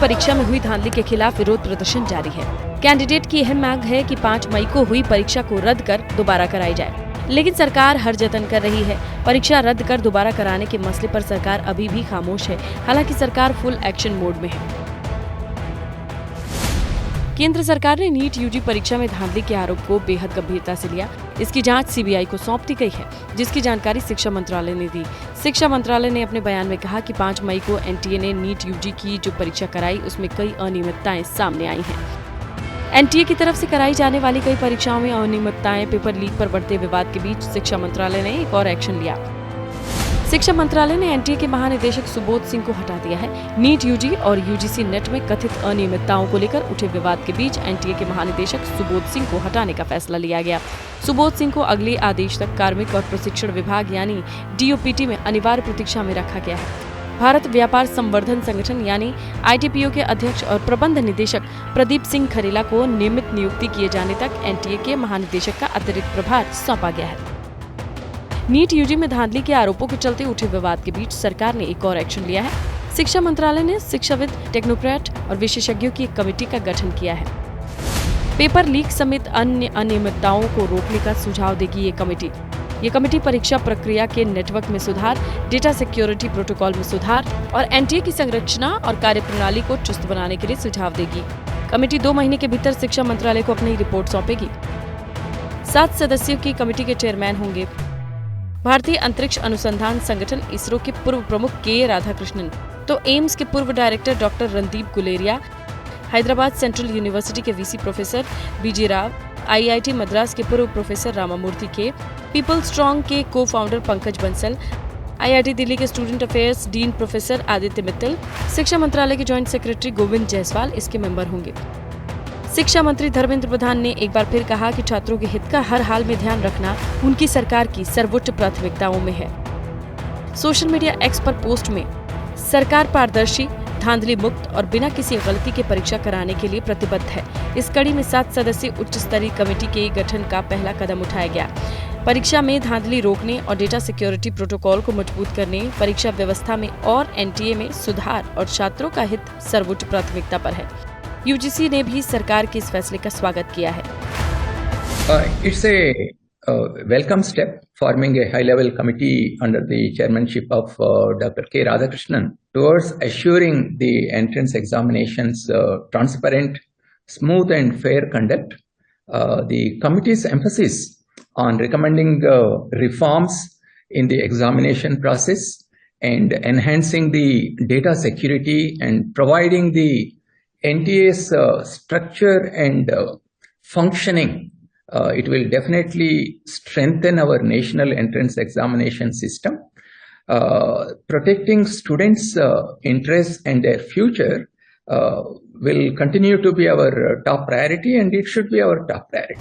परीक्षा में हुई धांधली के खिलाफ विरोध प्रदर्शन जारी है। कैंडिडेट की अहम मांग है कि 5 मई को हुई परीक्षा को रद्द कर दोबारा कराई जाए, लेकिन सरकार हर जतन कर रही है। परीक्षा रद्द कर दोबारा कराने के मसले पर सरकार अभी भी खामोश है। हालांकि सरकार फुल एक्शन मोड में है। केंद्र सरकार ने नीट यूजी परीक्षा में धांधली के आरोप को बेहद गंभीरता से लिया। इसकी जांच सीबीआई को सौंप दी गई है, जिसकी जानकारी शिक्षा मंत्रालय ने दी। शिक्षा मंत्रालय ने अपने बयान में कहा कि 5 मई को एनटीए ने नीट यूजी की जो परीक्षा कराई उसमें कई अनियमितताएं सामने आई हैं। एनटीए की तरफ से कराई जाने वाली कई परीक्षाओं में अनियमितताएं, पेपर लीक पर बढ़ते विवाद के बीच शिक्षा मंत्रालय ने एक और एक्शन लिया। शिक्षा मंत्रालय ने एनटीए के महानिदेशक सुबोध सिंह को हटा दिया है। नीट यूजी और यूजीसी नेट में कथित अनियमितताओं को लेकर उठे विवाद के बीच एनटीए के महानिदेशक सुबोध सिंह को हटाने का फैसला लिया गया। सुबोध सिंह को अगले आदेश तक कार्मिक और प्रशिक्षण विभाग यानी डीओपीटी में अनिवार्य प्रतीक्षा में रखा गया है। भारत व्यापार संवर्धन संगठन यानी आईटीपीओ के अध्यक्ष और प्रबंध निदेशक प्रदीप सिंह खरेला को नियमित नियुक्ति किए जाने तक एनटीए के महानिदेशक का अतिरिक्त प्रभार सौंपा गया है। नीट यूजी में धांधली के आरोपों के चलते उठे विवाद के बीच सरकार ने एक और एक्शन लिया है। शिक्षा मंत्रालय ने शिक्षाविद, टेक्नोक्रेट और विशेषज्ञों की एक कमेटी का गठन किया है। पेपर लीक समेत अन्य अनियमितताओं को रोकने का सुझाव देगी ये कमेटी परीक्षा प्रक्रिया के नेटवर्क में सुधार, डेटा सिक्योरिटी प्रोटोकॉल में सुधार और एनटीए की संरचना और कार्यप्रणाली को चुस्त बनाने के लिए सुझाव देगी। कमेटी 2 महीने के भीतर शिक्षा मंत्रालय को अपनी रिपोर्ट सौंपेगी। 7 सदस्यों की कमेटी के चेयरमैन होंगे भारतीय अंतरिक्ष अनुसंधान संगठन इसरो के पूर्व प्रमुख के राधाकृष्णन, तो एम्स के पूर्व director doctor Randeep Guleria, Hyderabad central university के वीसी प्रोफेसर बीजे राव, आईआईटी मद्रास के पूर्व प्रोफेसर रामामूर्ति के, पीपल स्ट्रॉन्ग के को फाउंडर पंकज बंसल, आईआईटी दिल्ली के student affairs dean professor Aditya Mittal, शिक्षा मंत्रालय के जॉइंट सेक्रेटरी गोविंद जायसवाल इसके मेंबर होंगे। शिक्षा मंत्री धर्मेंद्र प्रधान ने एक बार फिर कहा कि छात्रों के हित का हर हाल में ध्यान रखना उनकी सरकार की सर्वोच्च प्राथमिकताओं में है। सोशल मीडिया एक्स पर पोस्ट में सरकार पारदर्शी, धांधली मुक्त और बिना किसी गलती के परीक्षा कराने के लिए प्रतिबद्ध है। इस कड़ी में 7 सदस्यीय उच्च स्तरीय कमेटी के गठन का पहला कदम उठाया गया। परीक्षा में धांधली रोकने और डेटा सिक्योरिटी प्रोटोकॉल को मजबूत करने, परीक्षा व्यवस्था में और एनटीए में सुधार और छात्रों का हित सर्वोच्च प्राथमिकता पर है। यूजीसी ने भी सरकार के इस फैसले का स्वागत किया है। It's a welcome step forming a high-level committee under the chairmanship of Dr. K. Radhakrishnan towards assuring the entrance examinations transparent, smooth and fair conduct. The committee's emphasis on recommending reforms in the examination process and enhancing the data security and providing the NTA's structure and functioning, it will definitely strengthen our national entrance examination system. Protecting students' interests and their future will continue to be our top priority and it should be our top priority.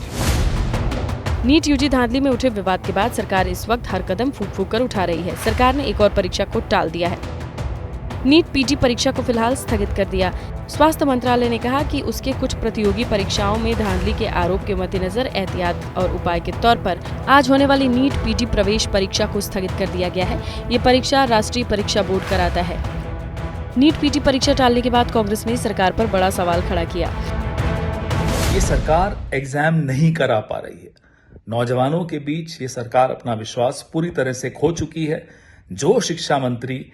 NEET UG धांधली में उठे विवाद के बाद सरकार इस वक्त हर कदम फूंक फूंक कर उठा रही है। सरकार ने एक और परीक्षा को टाल दिया है। नीट पीजी परीक्षा को फिलहाल स्थगित कर दिया। स्वास्थ्य मंत्रालय ने कहा कि उसके कुछ प्रतियोगी परीक्षाओं में धांधली के आरोप के मद्देनजर एहतियात और उपाय के तौर पर आज होने वाली नीट पीजी प्रवेश परीक्षा को स्थगित कर दिया गया है। ये परीक्षा राष्ट्रीय परीक्षा बोर्ड कराता है। नीट पीजी परीक्षा टालने के बाद कांग्रेस ने सरकार पर बड़ा सवाल खड़ा किया। ये सरकार एग्जाम नहीं करा पा रही है। नौजवानों के बीच ये सरकार अपना विश्वास पूरी तरह से खो चुकी है। जो शिक्षा मंत्री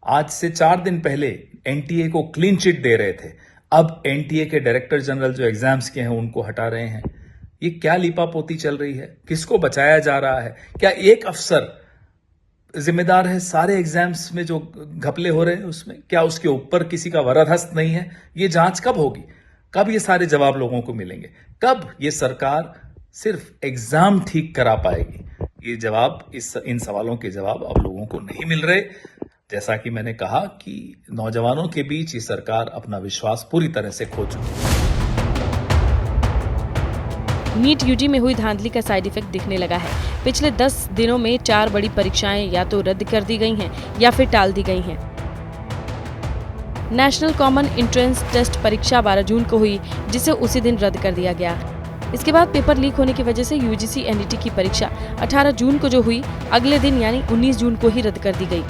आज से 4 दिन पहले एनटीए को क्लीन चिट दे रहे थे, अब एनटीए के डायरेक्टर जनरल जो एग्जाम्स के हैं उनको हटा रहे हैं। ये क्या लीपापोती चल रही है? किसको बचाया जा रहा है? क्या एक अफसर जिम्मेदार है सारे एग्जाम्स में जो घपले हो रहे हैं उसमें? क्या उसके ऊपर किसी का वरदहस्त नहीं है? ये जांच कब होगी? कब ये सारे जवाब लोगों को मिलेंगे? कब ये सरकार सिर्फ एग्जाम ठीक करा पाएगी? ये जवाब, इन सवालों के जवाब अब लोगों को नहीं मिल रहे। जैसा कि मैंने कहा कि नौजवानों के बीच ये सरकार अपना विश्वास पूरी तरह से खो चुकी है। नीट यूजी में हुई धांधली का साइड इफेक्ट दिखने लगा है। पिछले 10 दिनों में 4 बड़ी परीक्षाएं या तो रद्द कर दी गई हैं या फिर टाल दी गई हैं। नेशनल कॉमन एंट्रेंस टेस्ट परीक्षा 12 जून को हुई, जिसे उसी दिन रद्द कर दिया गया। इसके बाद पेपर लीक होने की वजह से यूजीसी एनईटी की परीक्षा 18 जून को जो हुई, अगले दिन यानी 19 जून को ही रद्द कर दी गई।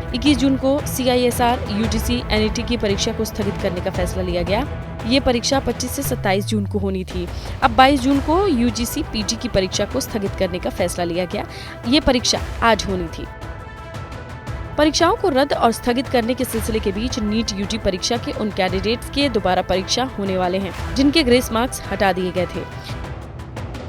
21 जून को CISR UGC NET की परीक्षा को स्थगित करने का फैसला लिया गया। ये परीक्षा 25 से 27 जून को होनी थी। अब 22 जून को UGC PG की परीक्षा को स्थगित करने का फैसला लिया गया। ये परीक्षा आज होनी थी। परीक्षाओं को रद्द और स्थगित करने के सिलसिले के बीच नीट UG परीक्षा के उन कैंडिडेट्स के दोबारा परीक्षा होने वाले हैं जिनके ग्रेस मार्क्स हटा दिए गए थे।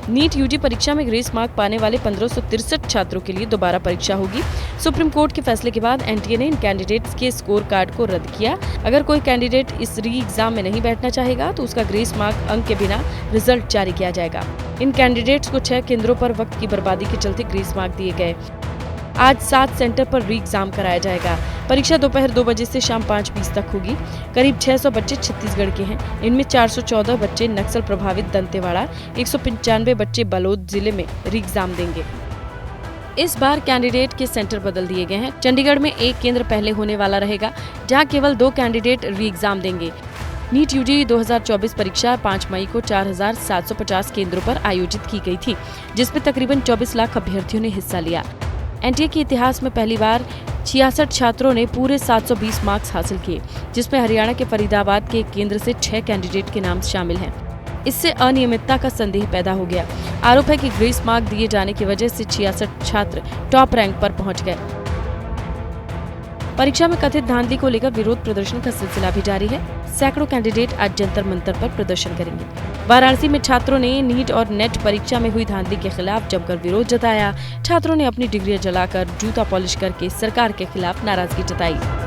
नीट UG परीक्षा में ग्रेस मार्क पाने वाले 1563 छात्रों के लिए दोबारा परीक्षा होगी। सुप्रीम कोर्ट के फैसले के बाद NTA ने इन कैंडिडेट्स के स्कोर कार्ड को रद्द किया। अगर कोई कैंडिडेट इस री एग्जाम में नहीं बैठना चाहेगा तो उसका ग्रेस मार्क अंक के बिना रिजल्ट जारी किया जाएगा। इन कैंडिडेट्स को 6 केंद्रों पर वक्त की बर्बादी के चलते ग्रेस मार्क दिए गए। आज 7 सेंटर पर री एग्जाम कराया जाएगा। परीक्षा दोपहर 2 बजे से शाम 5:20 तक होगी। करीब 600 बच्चे छत्तीसगढ़ के हैं। इनमें 414 बच्चे नक्सल प्रभावित दंतेवाड़ा, 195 बच्चे बालोद जिले में री एग्जाम देंगे। इस बार कैंडिडेट के सेंटर बदल दिए गए हैं। चंडीगढ़ में एक केंद्र पहले होने वाला रहेगा, जहां केवल 2 कैंडिडेट री एग्जाम देंगे। नीट UG 2024 परीक्षा 5 मई को 4750 केंद्रों पर आयोजित की गई थी, जिसमें तकरीबन 24 लाख अभ्यर्थियों ने हिस्सा लिया। NTA के इतिहास में पहली बार 66 छात्रों ने पूरे 720 मार्क्स हासिल किए, जिसमें हरियाणा के फरीदाबाद के एक केंद्र से 6 कैंडिडेट के नाम शामिल हैं। इससे अनियमितता का संदेह पैदा हो गया। आरोप है कि ग्रेस मार्क दिए जाने की वजह से 66 छात्र टॉप रैंक पर पहुंच गए। परीक्षा में कथित धांधली को लेकर विरोध प्रदर्शन का सिलसिला भी जारी है। सैकड़ों कैंडिडेट आज जंतर मंतर पर प्रदर्शन करेंगे। वाराणसी में छात्रों ने नीट और नेट परीक्षा में हुई धांधली के खिलाफ जमकर विरोध जताया। छात्रों ने अपनी डिग्रियां जलाकर जूता पॉलिश करके सरकार के खिलाफ नाराजगी जताई।